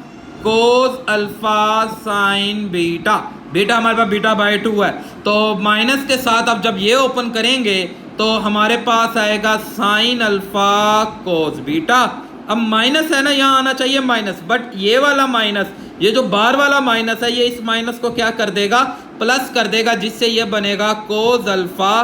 cos alpha sine beta. Beta हमारे पास बीटा बाय 2 है, तो माइनस के साथ अब जब ये ओपन करेंगे तो हमारे पास आएगा साइन अल्फा कोस बीटा। अब माइनस है ना, यहाँ आना चाहिए माइनस, बट ये वाला माइनस, ये जो बार वाला माइनस है, ये इस माइनस को क्या कर देगा, प्लस कर देगा, जिससे ये बनेगा कोस अल्फा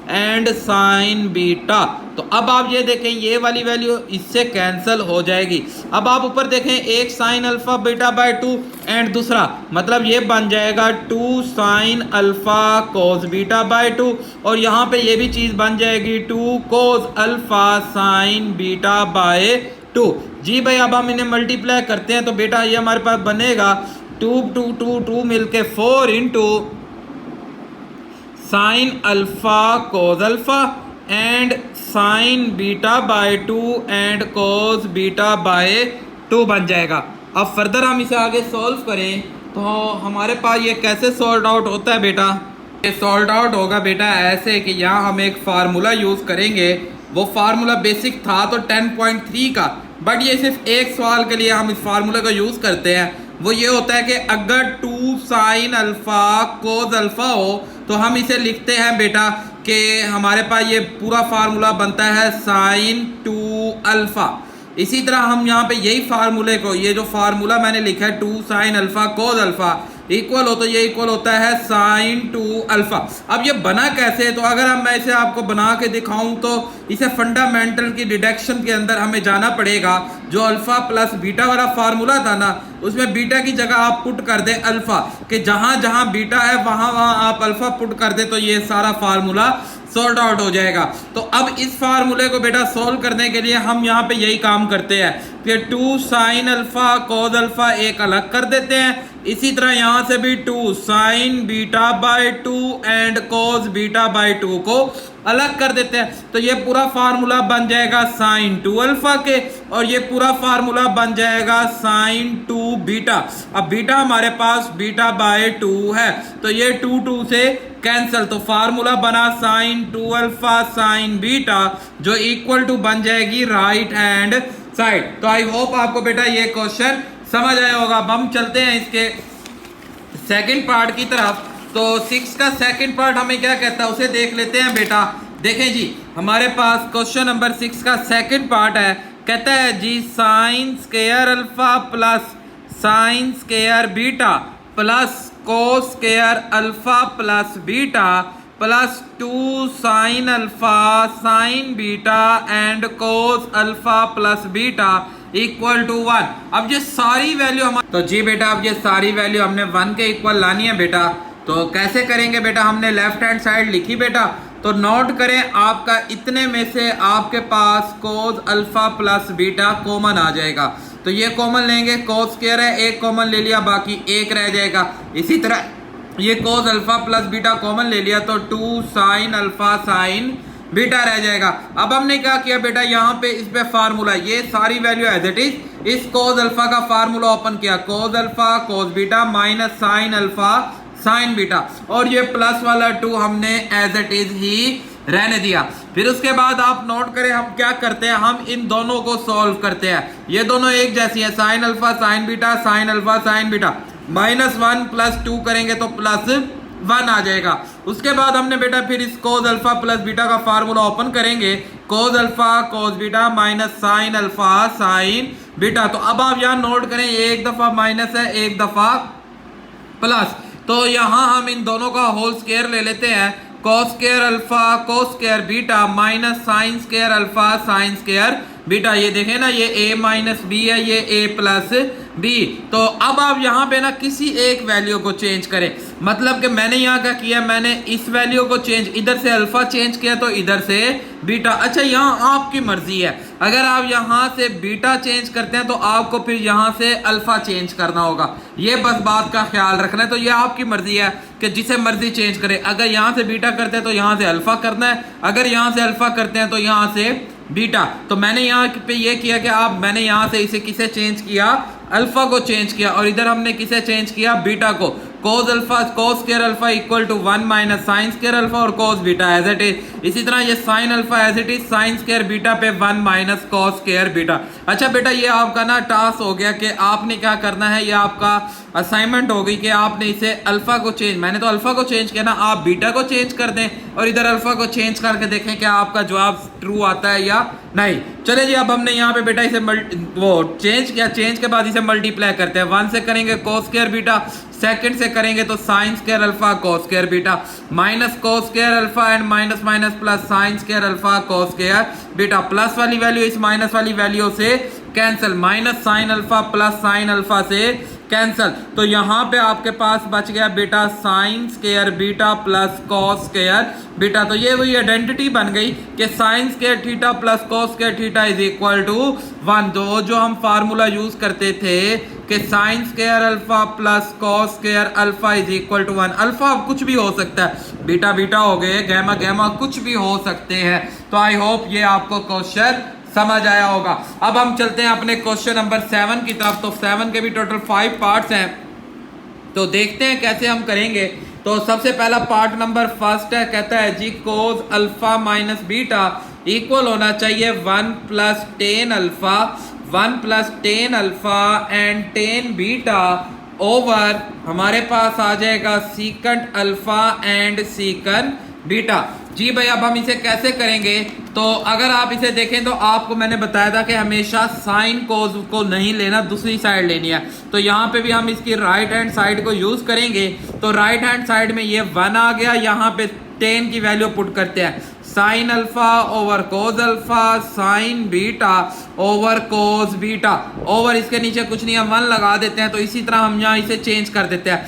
एंड साइन बीटा। तो अब आप ये देखें ये वाली वैल्यू इससे कैंसिल हो जाएगी। अब आप ऊपर देखें एक sine alpha beta by 2 and दूसरा, मतलब ये बन जाएगा 2 sine alpha cos beta by 2 और यहाँ पे ये भी चीज़ बन जाएगी 2 कोस अल्फा साइन बीटा बाय 2। जी भाई अब हम इन्हें मल्टीप्लाई करते हैं तो बेटा ये हमारे पास बनेगा 2 2 2 2 मिलके 4 into sine alpha cos alpha and sine beta by 2 and cos beta by 2 बन जाएगा। अब फर्दर हम इसे आगे सॉल्व करें तो हमारे पास ये कैसे सॉल्व आउट होता है बेटा, ये सॉल्व आउट होगा बेटा ऐसे कि यहाँ हम एक फार्मूला यूज़ करेंगे। वो फार्मूला बेसिक था तो 10.3 का, बट ये सिर्फ एक सवाल के लिए हम इस फार्मूले को यूज़ करते हैं। वो ये होता है कि अगर 2 साइन अल्फा कोस अल्फा हो तो हम इसे लिखते हैं बेटा कि हमारे पास ये पूरा फार्मूला बनता है साइन 2 अल्फा। इसी तरह हम यहाँ पे यही फार्मूले को, ये जो फार्मूला मैंने लिखा है 2 sine alpha cos alpha equal हो, तो ये इक्वल होता है साइन 2 अल्फा। अब ये बना कैसे, तो अगर मैं इसे आपको बना के दिखाऊं तो इसे फंडामेंटल की डिडक्शन के अंदर हमें जाना पड़ेगा। जो अल्फा प्लस बीटा वाला फार्मूला था ना, उसमें बीटा की जगह आप पुट कर दें अल्फा, कि जहाँ जहाँ बीटा है वहाँ वहाँ आप अल्फा पुट कर दें तो ये सारा फार्मूला सॉल्व आउट हो जाएगा। तो अब इस फार्मूले को बेटा सॉल्व करने के लिए हम यहाँ पे यही काम करते हैं कि 2 साइन अल्फा कोस अल्फा एक अलग कर देते हैं। इसी तरह यहाँ से भी 2 sign beta by 2 and cos beta by 2 को अलग कर देते हैं। तो ये पूरा फार्मूला बन जाएगा साइन 2 अल्फा के, और ये पूरा फार्मूला बन जाएगा साइन 2 बीटा। अब बीटा हमारे पास बीटा बाय 2 है, तो ये 2 2 से कैंसिल, तो फार्मूला बना साइन 2 अल्फा साइन बीटा, जो इक्वल टू बन जाएगी राइट हैंड साइड। तो आई होप आपको बेटा ये क्वेश्चन समझ आया होगा। अब हम चलते हैं इसके सेकंड पार्ट की तरफ। तो 6 का सेकंड पार्ट हमें क्या कहता है उसे देख लेते हैं बेटा। देखें जी हमारे पास क्वेश्चन नंबर 6 का सेकंड पार्ट है, कहता है जी sine square alpha plus sine square beta plus cos square alpha plus beta plus 2 sine alpha sine beta and cos alpha plus beta equal to 1। अब ये सारी वैल्यू हमारे, तो जी बेटा अब ये सारी वैल्यू हमने 1 के इक्वल लानी है बेटा। तो कैसे करेंगे बेटा, हमने लेफ्ट हैंड साइड लिखी बेटा, तो नोट करें आपका इतने में से आपके पास cos alpha plus beta common आ जाएगा। तो ये कॉमन लेंगे, कोस स्क्वायर है, एक कॉमन ले लिया, बाकी एक रह जाएगा। इसी तरह ये कोस अल्फा प्लस बीटा कॉमन ले लिया तो 2 साइन अल्फा साइन बीटा रह जाएगा। अब हमने क्या किया बेटा, यहाँ पे इस पे फार्मूला, ये सारी वैल्यू एज इट इज इस कोस अल्फा का फार्मूला ओपन किया, कोस alpha cos beta minus sine alpha sine beta, और ये प्लस वाला 2 हमने एज इट इज ही रहने दिया। फिर उसके बाद आप नोट करें हम क्या करते हैं, हम इन दोनों को सॉल्व करते हैं। ये दोनों एक जैसी है, sine alpha sine beta, sine alpha sine beta, -1 + 2 करेंगे तो +1 आ जाएगा। उसके बाद हमने बेटा फिर इस कोस अल्फा प्लस बीटा का फार्मूला ओपन करेंगे, कोस alpha cos beta minus sine alpha sine beta. तो अब आप यहां नोट करें, एक दफा माइनस है, एक दफा प्लस, तो यहां हम इन दोनों का होल स्क्वायर ले लेते हैं, कोस square alpha cos square beta minus sine square alpha sine square beta. ये देखें ना, ये a माइनस बी है, ये a प्लस बी। तो अब आप यहाँ पे ना किसी एक वैल्यू को चेंज करें, मतलब कि मैंने यहाँ क्या किया, मैंने इस वैल्यू को चेंज, इधर से अल्फा चेंज किया तो इधर से बीटा। अच्छा, यहाँ आपकी मर्जी है, अगर आप यहाँ से बीटा चेंज करते हैं तो आपको फिर यहाँ से अल्फा चेंज करना होगा, ये बस बात का ख्याल रखना है। तो ये आपकी मर्जी है कि जिसे मर्जी चेंज करें, अगर यहाँ से बीटा करते हैं तो यहाँ से अल्फा करना है, अगर यहाँ से अल्फा करते हैं तो यहाँ से बीटा। तो मैंने यहाँ पे ये किया कि मैंने यहाँ से इसे किसे चेंज किया, अल्फा को चेंज किया, और इधर हमने किसे चेंज किया, बीटा को। Cos alpha cos square alpha equal to 1 minus sine square alpha और cos beta as it is. इसी तरह ये sine alpha as it is, sine square beta पे 1 माइनस कोस स्क्वायर बीटा। अच्छा बेटा, ये आपका ना टास्क हो गया कि आपने क्या करना है, ये आपका असाइनमेंट हो गई कि आपने इसे अल्फा को चेंज, मैंने तो अल्फा को चेंज किया ना, आप बीटा को चेंज कर दें और इधर अल्फा को चेंज करके देखें क्या आपका जवाब ट्रू आता है या नहीं। चले जी, अब हमने यहाँ पे बेटा इसे चेंज किया, चेंज के बाद इसे मल्टीप्लाई करते हैं, 1 से करेंगे कोस स्क्वायर बीटा, सेकंड से करेंगे तो sine square alpha cos square beta, minus cos square alpha and minus minus plus sine square alpha cos square beta. Plus वाली वैल्यू इस माइनस वाली वैल्यू से cancel, minus sine alpha plus sine alpha से कैंसिल। तो यहाँ पे आपके पास बच गया बेटा sine square beta plus cos square beta. तो ये वही आइडेंटिटी बन गई कि sine square theta plus cos square theta is equal to 1। तो जो हम फार्मूला यूज करते थे कि sine square alpha plus cos square alpha is equal to 1। Alpha कुछ भी हो सकता है, बीटा बीटा हो गए, गैमा गैमा कुछ भी हो सकते हैं। तो आई होप ये आपको क्वेश्चन समझ आया होगा। अब हम चलते हैं अपने क्वेश्चन नंबर 7 की तरफ। तो 7 के भी टोटल 5 पार्ट्स हैं, तो देखते हैं कैसे हम करेंगे। तो सबसे पहला पार्ट नंबर फर्स्ट है, कहता है जी cos alpha minus beta equal होना चाहिए 1 plus tan alpha, 1 plus tan alpha and tan beta over हमारे पास आ जाएगा secant alpha and secant beta. जी भाई, अब हम इसे कैसे करेंगे? तो अगर आप इसे देखें तो आपको मैंने बताया था कि हमेशा साइन कोस को नहीं लेना, दूसरी साइड लेनी है। तो यहाँ पे भी हम इसकी राइट हैंड साइड को यूज करेंगे। तो राइट हैंड साइड में ये 1 आ गया, यहाँ पे 10 की वैल्यू पुट करते हैं, sign alpha over cos alpha sine beta over cos beta over, इसके नीचे कुछ नहीं, हम 1 लगा देते हैं। तो इसी तरह हम यहाँ इसे चेंज कर देते हैं,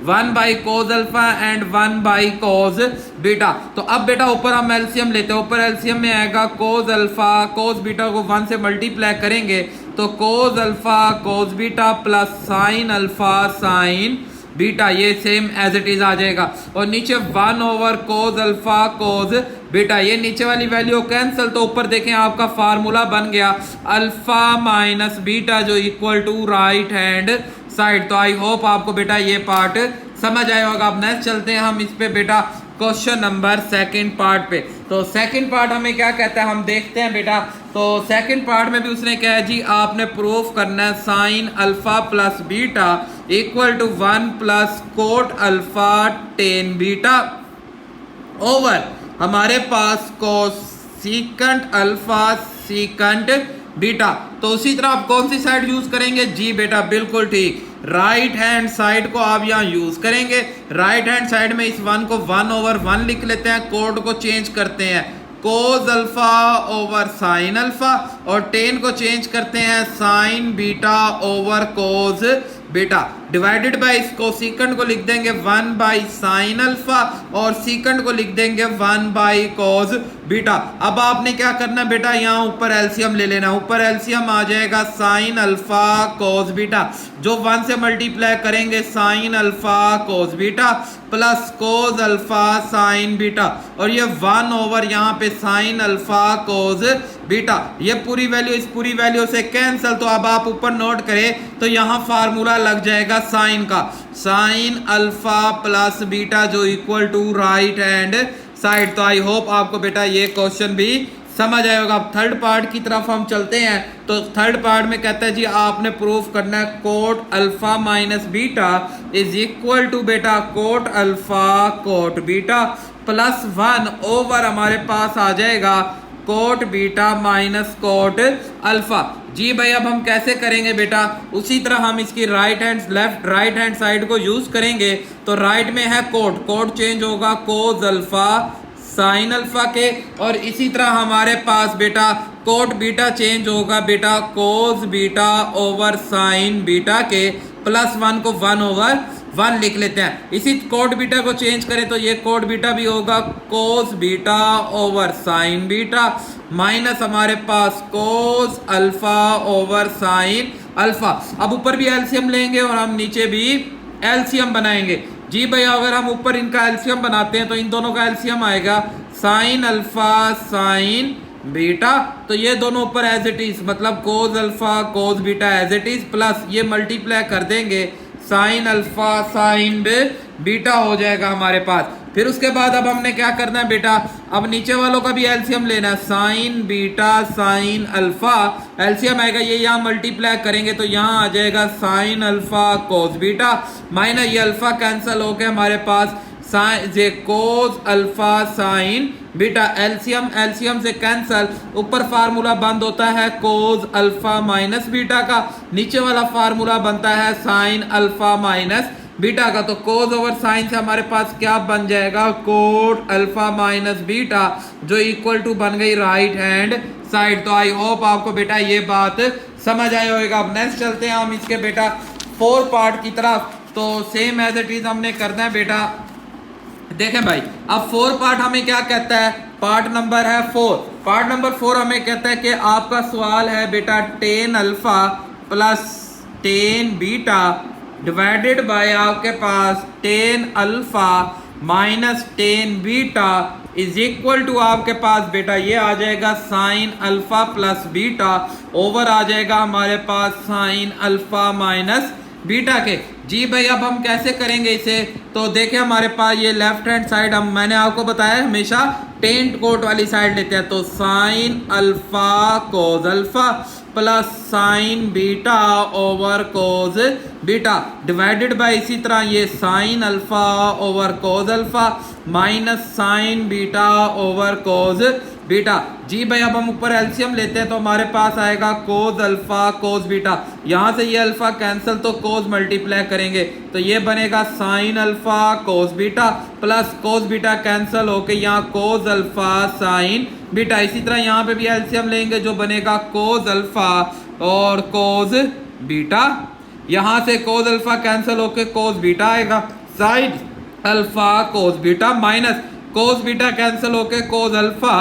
1 by cos alpha and 1 by cos beta. तो अब बेटा ऊपर हम एलसीएम लेते हैं, ऊपर एलसीएम में आएगा कोस अल्फा कोस बीटा को 1 से मल्टीप्लाई करेंगे तो cos alpha cos beta plus sine alpha sine beta, ये सेम एज इट इज आ जाएगा। और नीचे 1 over cos alpha cos beta, ये नीचे वाली वैल्यू कैंसिल। तो ऊपर देखें आपका फार्मूला बन गया अल्फा माइनस बीटा जो equal to right hand side. तो आई होप आपको बेटा ये पार्ट समझ आया होगा। अब नेक्स्ट चलते हैं हम इस पे बेटा क्वेश्चन नंबर 2 पार्ट पे। तो 2 पार्ट हमें क्या कहता है हम देखते हैं बेटा। तो 2 पार्ट में भी उसने क्या है जी, आपने प्रूफ करना है sine alpha plus beta equal to 1 plus cot alpha tan beta over हमारे पास कोसिकंट अल्फा सीकंट बीटा। तो उसी तरह आप कौन सी साइड यूज करेंगे? जी बेटा बिल्कुल ठीक, राइट हैंड साइड को आप यहाँ यूज करेंगे। राइट हैंड साइड में इस 1 को 1 ओवर 1 लिख लेते हैं, कोड को चेंज करते हैं कोस अल्फा ओवर साइन अल्फा, और 10 को चेंज करते हैं sign beta over cos beta divided bye इसको सीकंड को लिख देंगे 1 बाई साइन अल्फा और सीकंड को लिख देंगे 1 बाई कॉस बीटा। अब आपने क्या करना बेटा, यहाँ ऊपर एलसीएम ले लेना। ऊपर एलसीएम आ जाएगा साइन अल्फा कॉस बीटा, जो 1 से मल्टीप्लाई करेंगे sine alpha cos beta plus cos alpha sine beta, और ये 1 ओवर यहाँ पे साइन अल्फा कॉस बीटा। ये पूरी वैल्यू इस पूरी वैल्यू से कैंसिल। तो अब आप ऊपर नोट करें तो यहाँ फार्मूला लग जाएगा साइन का, साइन अल्फा प्लस बीटा जो equal to right hand side. तो आई होप आपको बेटा ये क्वेश्चन भी समझ आएगा। अब थर्ड पार्ट की तरफ हम चलते हैं। तो थर्ड पार्ट में कहता है जी आपने प्रूफ करना है cot alpha minus beta is equal to बेटा cot alpha cot beta plus 1 over हमारे पास आ जाएगा cot beta minus cot alpha. जी भाई अब हम कैसे करेंगे बेटा, उसी तरह हम इसकी राइट हैंड साइड को यूज करेंगे। तो राइट में है कोट, कोट चेंज होगा कोस अल्फा साइन अल्फा के, और इसी तरह हमारे पास बेटा कोट बीटा चेंज होगा बेटा कोस बीटा ओवर साइन बीटा के, प्लस 1 को 1 ओवर 1 लिख लेते हैं। इसी कोट बीटा को चेंज करें तो ये कोट बीटा भी होगा cos beta over sine beta minus हमारे पास cos alpha over sine alpha. अब ऊपर भी एलसीएम लेंगे और हम नीचे भी एलसीएम बनाएंगे। जी भैया अगर हम ऊपर इनका एलसीएम बनाते हैं तो इन दोनों का एलसीएम आएगा साइन अल्फा साइन बीटा, तो ये दोनों ऊपर एज इट इज मतलब cos alpha cos beta as it is, plus ये मल्टीप्लाई कर देंगे साइन अल्फा साइन बीटा हो जाएगा हमारे पास। फिर उसके बाद अब हमने क्या करना है बेटा, अब नीचे वालों का भी एलसीएम लेना है, sine beta sine alpha LCM आएगा, ये यहाँ मल्टीप्लाई करेंगे तो यहाँ आ जाएगा sine alpha cos beta minus ये अल्फा कैंसिल होके हमारे पास cos alpha sine beta. LCM से कैंसल, ऊपर फार्मूला बंद होता है कोस अल्फा माइनस बीटा का, नीचे वाला फार्मूला बनता है साइन अल्फा माइनस बीटा का। तो कोस ओवर साइन से हमारे पास क्या बन जाएगा कोट अल्फा माइनस बीटा जो इक्वल टू बन गई राइट हैंड साइड। तो आई होप आपको बेटा ये बात समझ आया होगा। अब नेक्स्ट चलते हैं हम इसके बेटा 4 पार्ट की तरफ। तो सेम एज इट इज हमने करना है बेटा। देखें भाई अब 4 पार्ट हमें क्या कहता है, पार्ट नंबर है 4। पार्ट नंबर 4 हमें कहता है कि आपका सवाल है बेटा tan alpha plus tan beta divided by आपके पास tan alpha minus tan beta is equal to आपके पास बेटा ये आ जाएगा sine alpha plus beta over आ जाएगा हमारे पास साइन अल्फा माइनस बीटा के। जी भाई अब हम कैसे करेंगे इसे, तो देखिए हमारे पास ये लेफ्ट हैंड साइड हम मैंने आपको बताया हमेशा टेन कोट वाली साइड लेते हैं। तो sine alpha cos alpha plus sine beta over cos beta divided by इसी तरह ये sine alpha over cos alpha minus sine beta over cos beta. जी भाई अब हम ऊपर एलसीएम लेते हैं तो हमारे पास आएगा कोस अल्फा कोस बीटा, यहाँ से ये अल्फा कैंसिल तो कोस मल्टीप्लाई करेंगे तो ये बनेगा sine alpha cos beta plus cos beta cancel होके यहाँ कोस अल्फा साइन बीटा। इसी तरह यहाँ पे भी एलसीएम लेंगे जो बनेगा कोस अल्फा और कोस बीटा, यहाँ से कोस अल्फा कैंसिल होके कोस बीटा आएगा sine alpha cos beta minus cos beta cancel होके cos alpha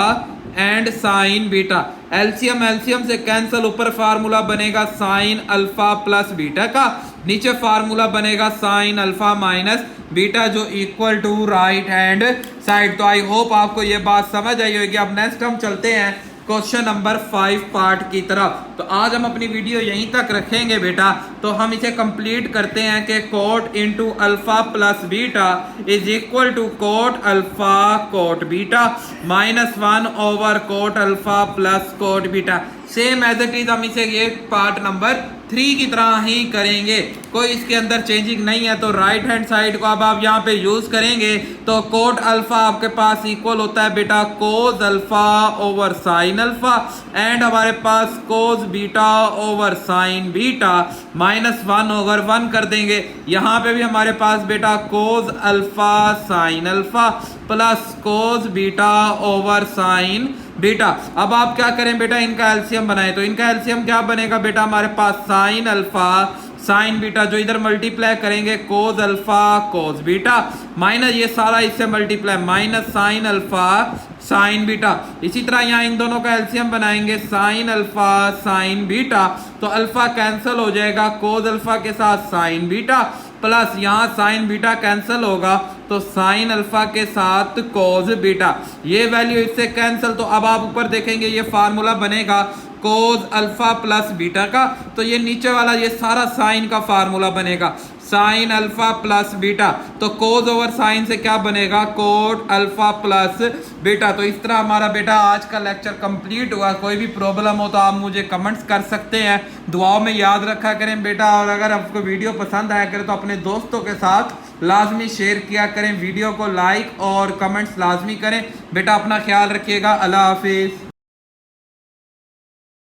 and sine beta. LCM से कैंसिल, ऊपर फार्मूला बनेगा साइन अल्फा प्लस बीटा का, नीचे फार्मूला बनेगा साइन अल्फा माइनस बीटा जो equal to right hand side. तो आई होप आपको ये बात समझ आई होगी। अब नेक्स्ट हम चलते हैं क्वेश्चन नंबर 5 पार्ट की तरफ। तो आज हम अपनी वीडियो यहीं तक रखेंगे बेटा। तो हम इसे कंप्लीट करते हैं कि cot into alpha plus beta is equal to cot alpha cot beta minus 1 over cot alpha plus cot beta. Same as it is हम इसे ये पार्ट नंबर 3 की तरह ही करेंगे, कोई इसके अंदर चेंजिंग नहीं है। तो राइट हैंड साइड को अब आप यहाँ पे यूज करेंगे तो कोट अल्फा आपके पास इक्वल होता है बेटा cos alpha over sine alpha and हमारे पास cos beta over sine beta minus 1 over 1 कर देंगे। यहाँ पे भी हमारे पास बेटा cos alpha sine alpha plus cos beta over sine beta. अब आप क्या करें बेटा, इनका एलसीएम बनाएं। तो इनका एलसीएम क्या बनेगा बेटा, हमारे पास साइन अल्फा साइन बीटा, जो इधर मल्टीप्लाई करेंगे कोस अल्फा कोस बीटा, माइनस ये सारा इससे multiply minus sine alpha sine beta. इसी तरह यहाँ इन दोनों का एलसीएम बनाएंगे साइन अल्फा साइन बीटा, तो अल्फा कैंसिल हो जाएगा कोस अल्फा के साथ साइन बीटा, प्लस यहाँ साइन बीटा कैंसिल होगा तो साइन अल्फा के साथ कोस बीटा, ये वैल्यू इससे कैंसिल। तो अब आप ऊपर देखेंगे ये फार्मूला बनेगा कोस अल्फा प्लस बीटा का, तो ये नीचे वाला ये सारा साइन का फार्मूला बनेगा साइन अल्फा प्लस बीटा, तो कोस ओवर साइन से क्या बनेगा कोट अल्फा प्लस बीटा। तो इस तरह हमारा बेटा आज का लेक्चर कंप्लीट हुआ। कोई भी प्रॉब्लम हो तो आप मुझे कमेंट्स कर सकते हैं, दुआओं में याद रखा करें बेटा, और अगर आपको वीडियो पसंद आया करे तो अपने दोस्तों के साथ लाजमी शेयर किया करें, वीडियो को लाइक और कमेंट्स लाजमी करें। बेटा अपना ख्याल रखिएगा, अल्लाह हाफिज़।